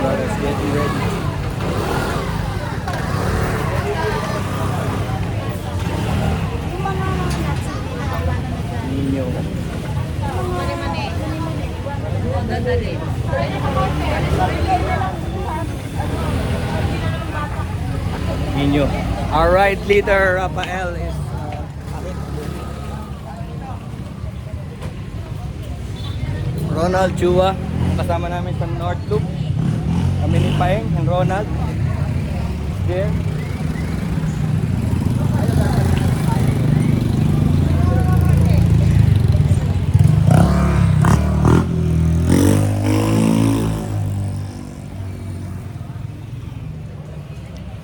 brothers getting ready. Nino. Nino. Alright, leader Rafael is Ronald Chua. Kasama namin sa North Loop. Kami ni Paeng and Ronald. There.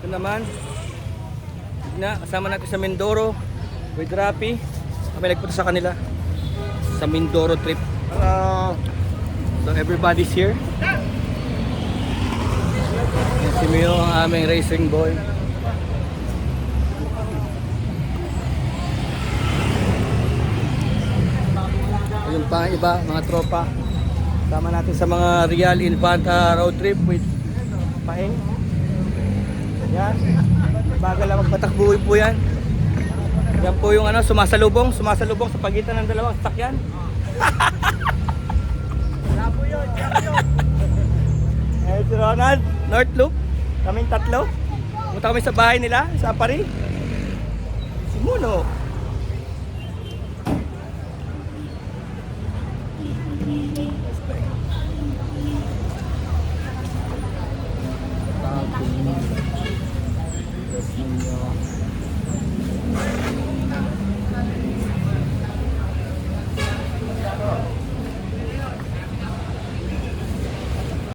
Ito naman na kasama natin sa Mindoro with Rapi. Kami nagpunta sa kanila sa Mindoro trip. So everybody's here. Si Mio ang aming racing boy. Ayun pa ang iba, mga tropa. Sama natin sa mga Real Infanta road trip with Paeng. Yan. Bagal lang magpatakbuhin po yan. Yan po yung ano, sumasalubong sa pagitan ng dalawang sasakyan. Labo yun, eh, si Ronald, North Loop. Kaming tatlo. Punta kami sa bahay nila, sa Apari. Si Muno.